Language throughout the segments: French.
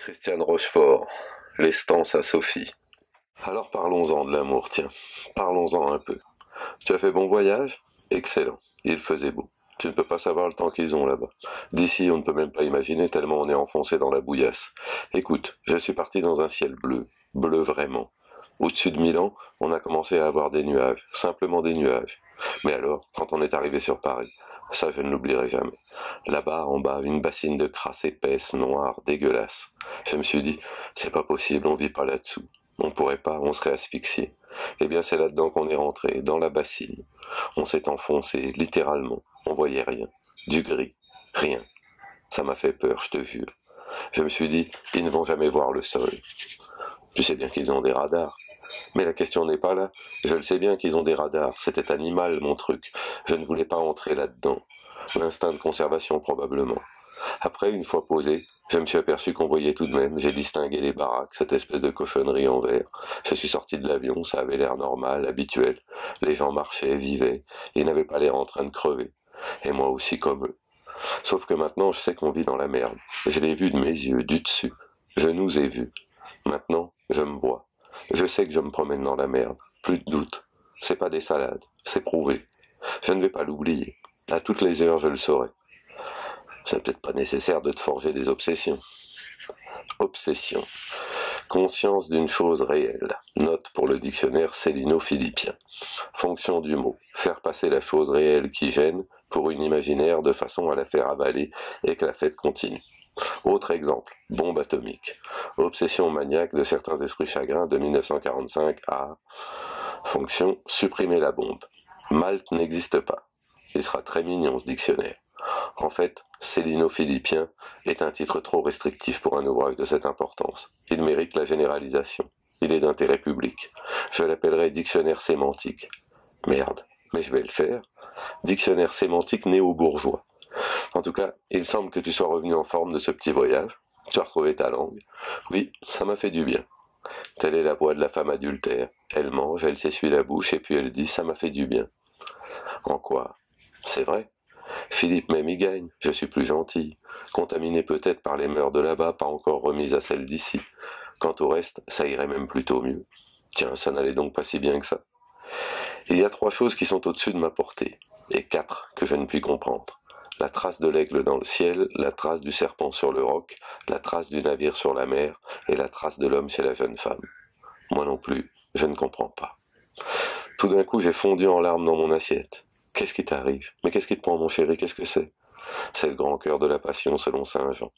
Christiane Rochefort, l'estance à Sophie. Alors parlons-en de l'amour, tiens. Parlons-en un peu. Tu as fait bon voyage? Excellent. Il faisait beau. Tu ne peux pas savoir le temps qu'ils ont là-bas. D'ici, on ne peut même pas imaginer tellement on est enfoncé dans la bouillasse. Écoute, je suis parti dans un ciel bleu. Bleu vraiment. Au-dessus de Milan, on a commencé à avoir des nuages. Simplement des nuages. Mais alors, quand on est arrivé sur Paris, ça je ne l'oublierai jamais. Là-bas, en bas, une bassine de crasse épaisse, noire, dégueulasse. Je me suis dit, c'est pas possible, on vit pas là-dessous. On pourrait pas, on serait asphyxié. Eh bien, c'est là-dedans qu'on est rentré, dans la bassine. On s'est enfoncé, littéralement. On voyait rien. Du gris. Rien. Ça m'a fait peur, je te jure. Je me suis dit, ils ne vont jamais voir le sol. Tu sais bien qu'ils ont des radars. Mais la question n'est pas là. Je le sais bien qu'ils ont des radars. C'était animal, mon truc. Je ne voulais pas entrer là-dedans. L'instinct de conservation, probablement. Après, une fois posé, je me suis aperçu qu'on voyait tout de même. J'ai distingué les baraques, cette espèce de cochonnerie en verre. Je suis sorti de l'avion, ça avait l'air normal, habituel. Les gens marchaient, vivaient. Ils n'avaient pas l'air en train de crever. Et moi aussi comme eux. Sauf que maintenant, je sais qu'on vit dans la merde. Je l'ai vu de mes yeux, du dessus. Je nous ai vus. Maintenant, je me vois. Je sais que je me promène dans la merde. Plus de doute. C'est pas des salades. C'est prouvé. Je ne vais pas l'oublier. À toutes les heures, je le saurai. C'est peut-être pas nécessaire de te forger des obsessions. Obsession. Conscience d'une chose réelle. Note pour le dictionnaire célino-philippien. Fonction du mot. Faire passer la chose réelle qui gêne pour une imaginaire de façon à la faire avaler et que la fête continue. Autre exemple, bombe atomique. Obsession maniaque de certains esprits chagrins de 1945 à... Fonction, supprimer la bombe. Malte n'existe pas. Il sera très mignon ce dictionnaire. En fait, Célino-Philippien est un titre trop restrictif pour un ouvrage de cette importance. Il mérite la généralisation. Il est d'intérêt public. Je l'appellerai dictionnaire sémantique. Merde, mais je vais le faire. Dictionnaire sémantique néo-bourgeois. En tout cas, il semble que tu sois revenu en forme de ce petit voyage. Tu as retrouvé ta langue. Oui, ça m'a fait du bien. Telle est la voix de la femme adultère. Elle mange, elle s'essuie la bouche et puis elle dit « ça m'a fait du bien ». En quoi? C'est vrai. Philippe même y gagne, je suis plus gentil. Contaminé peut-être par les mœurs de là-bas, pas encore remise à celles d'ici. Quant au reste, ça irait même plutôt mieux. Tiens, ça n'allait donc pas si bien que ça. Il y a 3 choses qui sont au-dessus de ma portée, et 4 que je ne puis comprendre. La trace de l'aigle dans le ciel, la trace du serpent sur le roc, la trace du navire sur la mer, et la trace de l'homme chez la jeune femme. Moi non plus, je ne comprends pas. Tout d'un coup, j'ai fondu en larmes dans mon assiette. Qu'est-ce qui t'arrive? Mais qu'est-ce qui te prend, mon chéri? Qu'est-ce que c'est? C'est le grand cœur de la passion, selon saint Jean.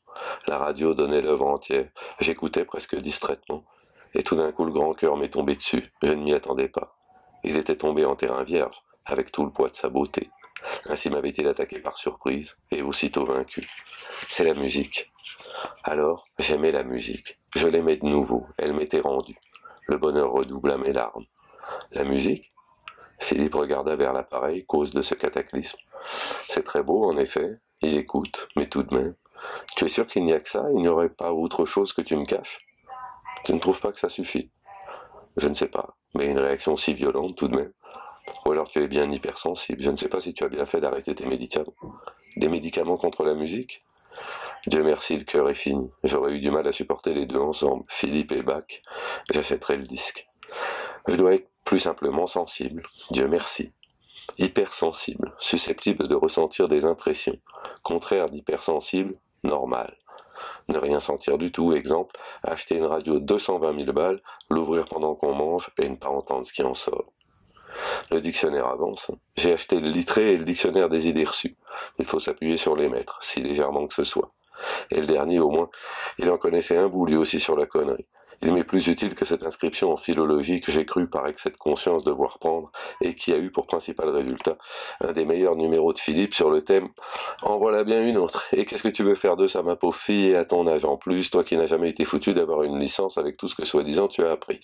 La radio donnait l'œuvre entière. J'écoutais presque distraitement. Et tout d'un coup, le grand cœur m'est tombé dessus. Je ne m'y attendais pas. Il était tombé en terrain vierge, avec tout le poids de sa beauté. Ainsi m'avait-il attaqué par surprise, et aussitôt vaincu. C'est la musique. Alors, j'aimais la musique. Je l'aimais de nouveau. Elle m'était rendue. Le bonheur redoubla mes larmes. La musique? Philippe regarda vers l'appareil, cause de ce cataclysme. C'est très beau, en effet. Il écoute, mais tout de même. Tu es sûr qu'il n'y a que ça? Il n'y aurait pas autre chose que tu me caches? Tu ne trouves pas que ça suffit? Je ne sais pas, mais une réaction si violente tout de même. Ou alors tu es bien hypersensible. Je ne sais pas si tu as bien fait d'arrêter tes médicaments. Des médicaments contre la musique? Dieu merci, le cœur est fini. J'aurais eu du mal à supporter les deux ensemble, Philippe et Bach. J'achèterai le disque. Je dois être plus simplement sensible. Dieu merci. Hypersensible, susceptible de ressentir des impressions. Contraire d'hypersensible, normal. Ne rien sentir du tout, exemple, acheter une radio de 220 000 balles, l'ouvrir pendant qu'on mange et ne pas entendre ce qui en sort. Le dictionnaire avance. J'ai acheté le littré et le dictionnaire des idées reçues. Il faut s'appuyer sur les maîtres, si légèrement que ce soit. Et le dernier, au moins, il en connaissait un bout lui aussi sur la connerie. Il m'est plus utile que cette inscription en philologie que j'ai cru par excès de conscience devoir prendre et qui a eu pour principal résultat un des meilleurs numéros de Philippe sur le thème « En voilà bien une autre. Et qu'est-ce que tu veux faire de ça, ma pauvre fille, et à ton âge en plus, toi qui n'as jamais été foutu d'avoir une licence avec tout ce que soi-disant tu as appris. »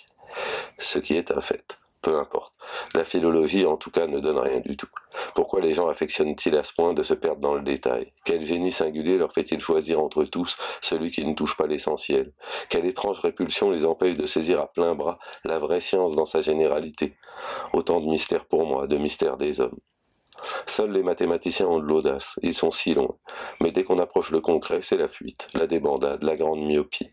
Ce qui est un fait. Peu importe. La philologie, en tout cas, ne donne rien du tout. Pourquoi les gens affectionnent-ils à ce point de se perdre dans le détail? Quel génie singulier leur fait-il choisir entre tous celui qui ne touche pas l'essentiel? Quelle étrange répulsion les empêche de saisir à plein bras la vraie science dans sa généralité? Autant de mystères pour moi, de mystères des hommes. Seuls les mathématiciens ont de l'audace, ils sont si longs. Mais dès qu'on approche le concret, c'est la fuite, la débandade, la grande myopie.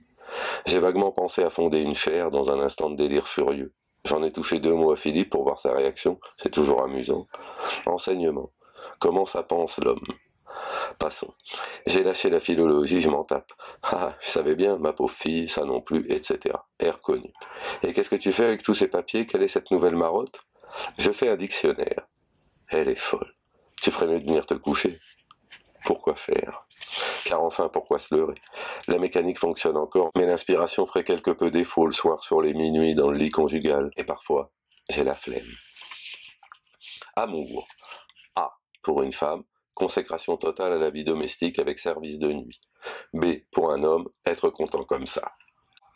J'ai vaguement pensé à fonder une chaire dans un instant de délire furieux. J'en ai touché 2 mots à Philippe pour voir sa réaction, c'est toujours amusant. Enseignement. Comment ça pense l'homme? Passons. J'ai lâché la philologie, je m'en tape. Ah, je savais bien, ma pauvre fille, ça non plus, etc. Air connu. Et qu'est-ce que tu fais avec tous ces papiers? Quelle est cette nouvelle marotte? Je fais un dictionnaire. Elle est folle. Tu ferais mieux de venir te coucher. Pourquoi faire? Car enfin, pourquoi se leurrer? La mécanique fonctionne encore, mais l'inspiration ferait quelque peu défaut le soir sur les minuits dans le lit conjugal. Et parfois, j'ai la flemme. Amour. A. Pour une femme, consécration totale à la vie domestique avec service de nuit. B. Pour un homme, être content comme ça.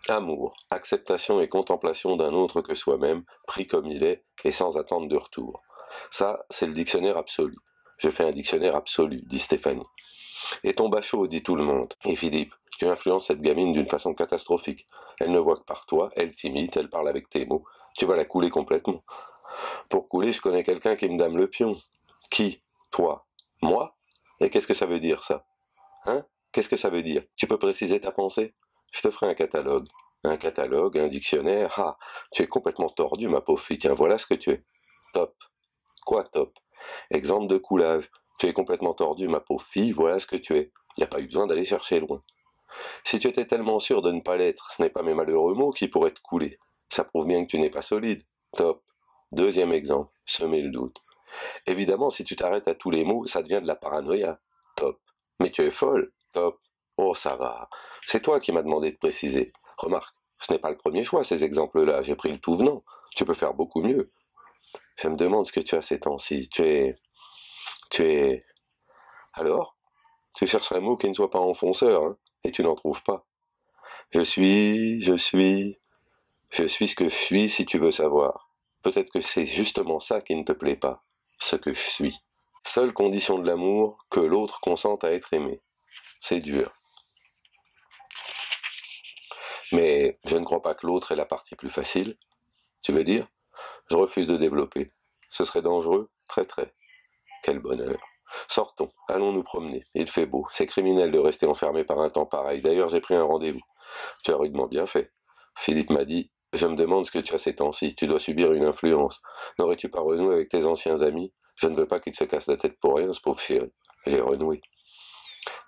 Amour, acceptation et contemplation d'un autre que soi-même, pris comme il est et sans attente de retour. Ça, c'est le dictionnaire absolu. Je fais un dictionnaire absolu, dit Stéphanie. Et ton bachot, dit tout le monde. Et Philippe, tu influences cette gamine d'une façon catastrophique. Elle ne voit que par toi, elle t'imite, elle parle avec tes mots. Tu vas la couler complètement. Pour couler, je connais quelqu'un qui me dame le pion. Qui? Toi? Moi? Et qu'est-ce que ça veut dire, ça? Hein? Qu'est-ce que ça veut dire? Tu peux préciser ta pensée? Je te ferai un catalogue. Un catalogue, un dictionnaire. Ah, tu es complètement tordu, ma pauvre fille. Tiens, voilà ce que tu es. Top. Quoi, top? Exemple de coulage. Tu es complètement tordu, ma pauvre fille, voilà ce que tu es. Il n'y a pas eu besoin d'aller chercher loin. Si tu étais tellement sûr de ne pas l'être, ce n'est pas mes malheureux mots qui pourraient te couler. Ça prouve bien que tu n'es pas solide. Top. Deuxième exemple, semer le doute. Évidemment, si tu t'arrêtes à tous les mots, ça devient de la paranoïa. Top. Mais tu es folle. Top. Oh, ça va. C'est toi qui m'as demandé de préciser. Remarque, ce n'est pas le premier choix, ces exemples-là. J'ai pris le tout venant. Tu peux faire beaucoup mieux. Je me demande ce que tu as ces temps-ci. Tu es... Alors? Tu cherches un mot qui ne soit pas enfonceur, hein, et tu n'en trouves pas. Je suis ce que je suis si tu veux savoir. Peut-être que c'est justement ça qui ne te plaît pas, ce que je suis. Seule condition de l'amour, que l'autre consente à être aimé. C'est dur. Mais je ne crois pas que l'autre est la partie plus facile. Tu veux dire? Je refuse de développer. Ce serait dangereux? Très très. Quel bonheur. Sortons, allons nous promener. Il fait beau. C'est criminel de rester enfermé par un temps pareil. D'ailleurs, j'ai pris un rendez-vous. Tu as rudement bien fait. Philippe m'a dit, je me demande ce que tu as ces temps-ci. Tu dois subir une influence. N'aurais-tu pas renoué avec tes anciens amis? Je ne veux pas qu'il se casse la tête pour rien, ce pauvre chéri. J'ai renoué.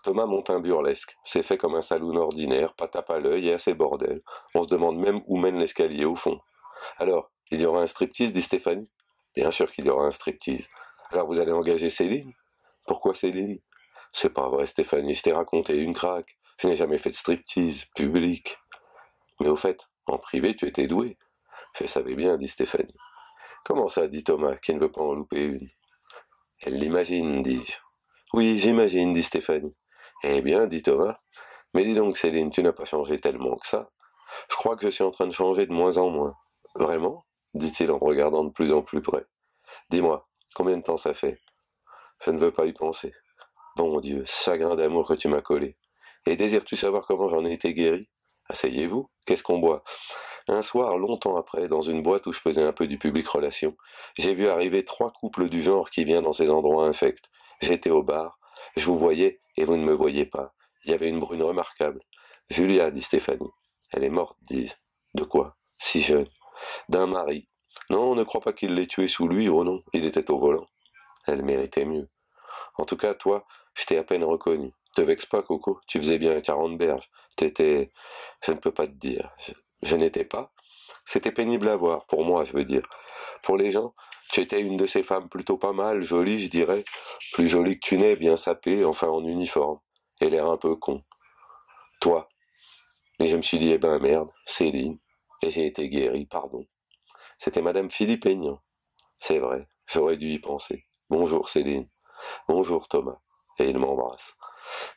Thomas monte un burlesque. C'est fait comme un saloon ordinaire, pas tape à l'œil et assez bordel. On se demande même où mène l'escalier au fond. Alors, il y aura un striptease, dit Stéphanie? Bien sûr qu'il y aura un striptease. Alors vous allez engager Céline? Pourquoi Céline? C'est pas vrai, Stéphanie, je t'ai raconté une craque. Je n'ai jamais fait de striptease, public. Mais au fait, en privé, tu étais doué. Je savais bien, dit Stéphanie. Comment ça, dit Thomas, qui ne veut pas en louper une? Elle l'imagine, dis-je. Oui, j'imagine, dit Stéphanie. Eh bien, dit Thomas. Mais dis donc, Céline, tu n'as pas changé tellement que ça. Je crois que je suis en train de changer de moins en moins. Vraiment? Dit-il en me regardant de plus en plus près. Dis-moi, combien de temps ça fait? Je ne veux pas y penser. Bon Dieu, chagrin d'amour que tu m'as collé. Et désires-tu savoir comment j'en ai été guéri? Asseyez-vous, qu'est-ce qu'on boit? Un soir, longtemps après, dans une boîte où je faisais un peu du public relation, j'ai vu arriver 3 couples du genre qui vient dans ces endroits infects. J'étais au bar, je vous voyais et vous ne me voyez pas. Il y avait une brune remarquable. Julia, dit Stéphanie. Elle est morte, dis-je. De quoi? Si jeune. D'un mari. Non, ne crois pas qu'il l'ait tuée sous lui, oh non, il était au volant. Elle méritait mieux. En tout cas, toi, je t'ai à peine reconnu. Te vexe pas, Coco, tu faisais bien 40 berges. T'étais... Je ne peux pas te dire. Je n'étais pas. C'était pénible à voir, pour moi, je veux dire. Pour les gens, tu étais une de ces femmes plutôt pas mal, jolie, je dirais. Plus jolie que tu n'es, bien sapée, enfin en uniforme. Et l'air un peu con. Toi. Et je me suis dit, eh ben merde, Céline. Et j'ai été guéri, pardon. C'était Madame Philippe Aignan. C'est vrai, j'aurais dû y penser. Bonjour, Céline. Bonjour, Thomas. Et il m'embrasse.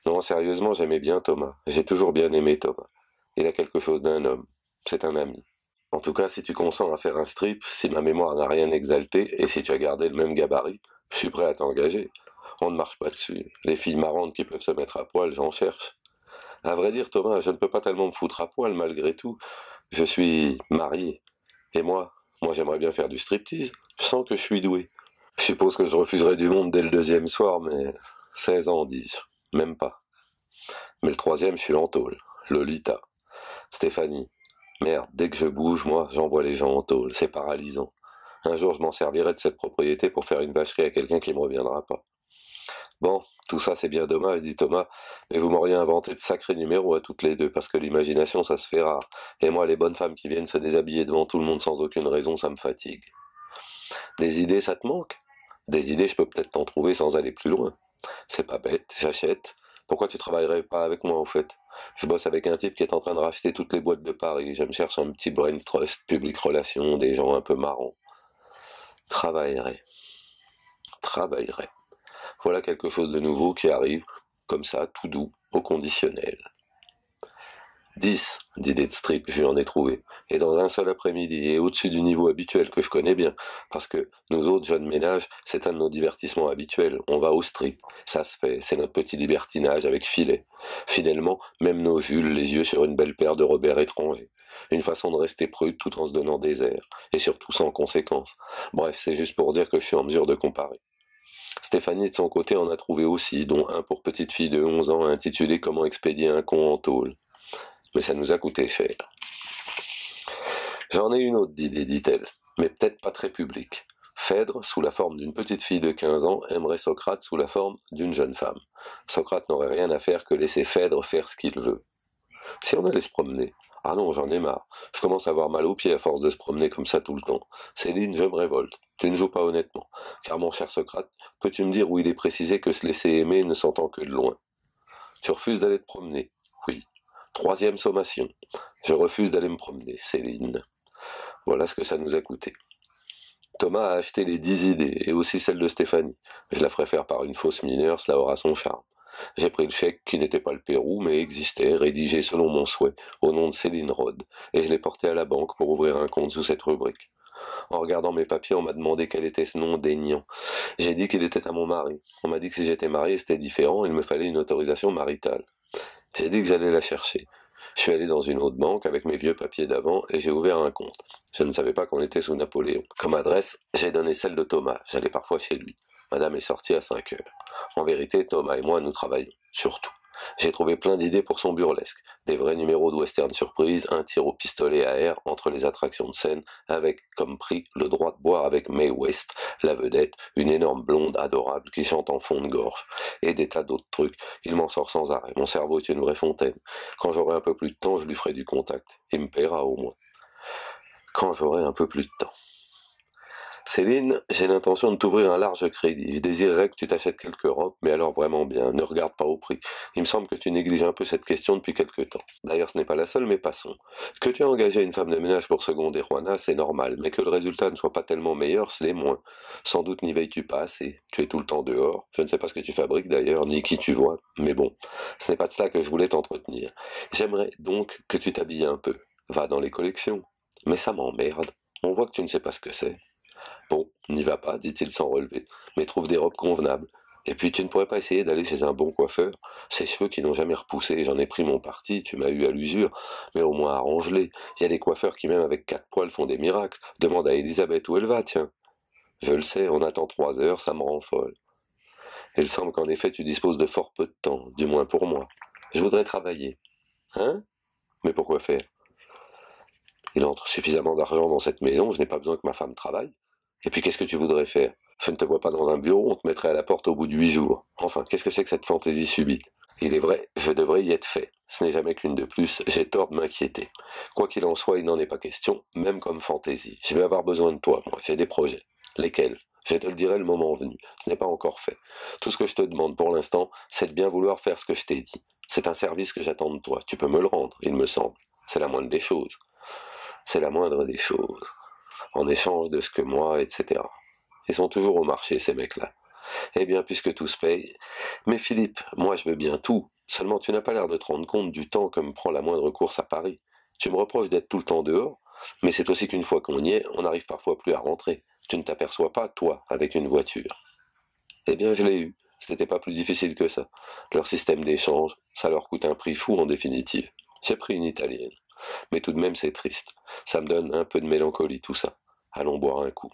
Non, sérieusement, j'aimais bien Thomas. J'ai toujours bien aimé Thomas. Il a quelque chose d'un homme. C'est un ami. En tout cas, si tu consens à faire un strip, si ma mémoire n'a rien exalté, et si tu as gardé le même gabarit, je suis prêt à t'engager. On ne marche pas dessus. Les filles marrantes qui peuvent se mettre à poil, j'en cherche. À vrai dire, Thomas, je ne peux pas tellement me foutre à poil malgré tout. Je suis marié. Et moi j'aimerais bien faire du striptease. Je sens que je suis doué. Je suppose que je refuserai du monde dès le deuxième soir, mais 16 ans, dis-je. Même pas. Mais le troisième, je suis en tôle. Lolita. Stéphanie. Merde, dès que je bouge, moi, j'envoie les gens en tôle. C'est paralysant. Un jour, je m'en servirai de cette propriété pour faire une vacherie à quelqu'un qui me reviendra pas. Bon, tout ça c'est bien dommage, dit Thomas, mais vous m'auriez inventé de sacrés numéros à toutes les deux, parce que l'imagination ça se fait rare. Et moi, les bonnes femmes qui viennent se déshabiller devant tout le monde sans aucune raison, ça me fatigue. Des idées, ça te manque? Des idées, je peux peut-être t'en trouver sans aller plus loin. C'est pas bête, j'achète. Pourquoi tu travaillerais pas avec moi au fait? Je bosse avec un type qui est en train de racheter toutes les boîtes de Paris. Je me cherche un petit brain trust, public relations, des gens un peu marrants. Travaillerai, travaillerai. Voilà quelque chose de nouveau qui arrive, comme ça, tout doux, au conditionnel. 10 d'idées de strip, je lui en ai trouvé. Et dans un seul après-midi, et au-dessus du niveau habituel que je connais bien. Parce que nous autres jeunes ménages, c'est un de nos divertissements habituels. On va au strip. Ça se fait, c'est notre petit libertinage avec filet. Fidèlement, même nos Jules, les yeux sur une belle paire de Robert étrangers. Une façon de rester prude tout en se donnant des airs. Et surtout sans conséquence. Bref, c'est juste pour dire que je suis en mesure de comparer. Stéphanie, de son côté, en a trouvé aussi, dont un pour petite fille de 11 ans intitulé Comment expédier un con en tôle. Mais ça nous a coûté cher. J'en ai une autre d'idée, dit-elle, mais peut-être pas très publique. Phèdre, sous la forme d'une petite fille de 15 ans, aimerait Socrate sous la forme d'une jeune femme. Socrate n'aurait rien à faire que laisser Phèdre faire ce qu'il veut. Si on allait se promener. Ah non, j'en ai marre. Je commence à avoir mal aux pieds à force de se promener comme ça tout le temps. Céline, je me révolte. Tu ne joues pas honnêtement. Car mon cher Socrate, peux-tu me dire où il est précisé que se laisser aimer ne s'entend que de loin? Tu refuses d'aller te promener? Oui. Troisième sommation. Je refuse d'aller me promener, Céline. Voilà ce que ça nous a coûté. Thomas a acheté les 10 idées, et aussi celle de Stéphanie. Je la ferai faire par une fausse mineure, cela aura son charme. J'ai pris le chèque, qui n'était pas le Pérou, mais existait, rédigé selon mon souhait, au nom de Céline Rode, et je l'ai porté à la banque pour ouvrir un compte sous cette rubrique. En regardant mes papiers, on m'a demandé quel était ce nom d'Aignan. J'ai dit qu'il était à mon mari. On m'a dit que si j'étais marié, c'était différent, il me fallait une autorisation maritale. J'ai dit que j'allais la chercher. Je suis allé dans une autre banque avec mes vieux papiers d'avant et j'ai ouvert un compte. Je ne savais pas qu'on était sous Napoléon. Comme adresse, j'ai donné celle de Thomas. J'allais parfois chez lui. Madame est sortie à 5 heures. En vérité, Thomas et moi, nous travaillons. Surtout. J'ai trouvé plein d'idées pour son burlesque. Des vrais numéros de western surprise, un tir au pistolet à air entre les attractions de scène, avec comme prix le droit de boire avec Mae West, la vedette, une énorme blonde adorable qui chante en fond de gorge. Et des tas d'autres trucs. Il m'en sort sans arrêt. Mon cerveau est une vraie fontaine. Quand j'aurai un peu plus de temps, je lui ferai du contact. Il me paiera au moins. Quand j'aurai un peu plus de temps. Céline, j'ai l'intention de t'ouvrir un large crédit. Je désirerais que tu t'achètes quelques robes, mais alors vraiment bien, ne regarde pas au prix. Il me semble que tu négliges un peu cette question depuis quelque temps. D'ailleurs, ce n'est pas la seule, mais passons. Que tu aies engagé une femme de ménage pour seconder Juana, c'est normal, mais que le résultat ne soit pas tellement meilleur, c'est moins. Sans doute n'y veilles-tu pas assez. Tu es tout le temps dehors. Je ne sais pas ce que tu fabriques d'ailleurs, ni qui tu vois, mais bon, ce n'est pas de cela que je voulais t'entretenir. J'aimerais donc que tu t'habilles un peu. Va dans les collections. Mais ça m'emmerde. On voit que tu ne sais pas ce que c'est. Bon, n'y va pas, dit-il sans relever, mais trouve des robes convenables. Et puis tu ne pourrais pas essayer d'aller chez un bon coiffeur? Ces cheveux qui n'ont jamais repoussé, j'en ai pris mon parti, tu m'as eu à l'usure, mais au moins arrange-les. Il y a des coiffeurs qui même avec 4 poils font des miracles. Demande à Elisabeth où elle va, tiens. Je le sais, on attend 3 heures, ça me rend folle. Il semble qu'en effet tu disposes de fort peu de temps, du moins pour moi. Je voudrais travailler. Hein? Mais pourquoi faire? Il entre suffisamment d'argent dans cette maison, je n'ai pas besoin que ma femme travaille. Et puis qu'est-ce que tu voudrais faire? Je ne te vois pas dans un bureau, on te mettrait à la porte au bout de 8 jours. Enfin, qu'est-ce que c'est que cette fantaisie subite? Il est vrai, je devrais y être fait. Ce n'est jamais qu'une de plus, j'ai tort de m'inquiéter. Quoi qu'il en soit, il n'en est pas question, même comme fantaisie. Je vais avoir besoin de toi, moi, j'ai des projets. Lesquels? Je te le dirai le moment venu. Ce n'est pas encore fait. Tout ce que je te demande pour l'instant, c'est de bien vouloir faire ce que je t'ai dit. C'est un service que j'attends de toi. Tu peux me le rendre, il me semble. C'est la moindre des choses. C'est la moindre des choses. En échange de ce que moi, etc. Ils sont toujours au marché, ces mecs-là. Eh bien, puisque tout se paye. Mais Philippe, moi je veux bien tout. Seulement tu n'as pas l'air de te rendre compte du temps que me prend la moindre course à Paris. Tu me reproches d'être tout le temps dehors, mais c'est aussi qu'une fois qu'on y est, on n'arrive parfois plus à rentrer. Tu ne t'aperçois pas, toi, avec une voiture. Eh bien, je l'ai eu. Ce n'était pas plus difficile que ça. Leur système d'échange, ça leur coûte un prix fou en définitive. J'ai pris une italienne. Mais tout de même, c'est triste. Ça me donne un peu de mélancolie, tout ça. Allons boire un coup.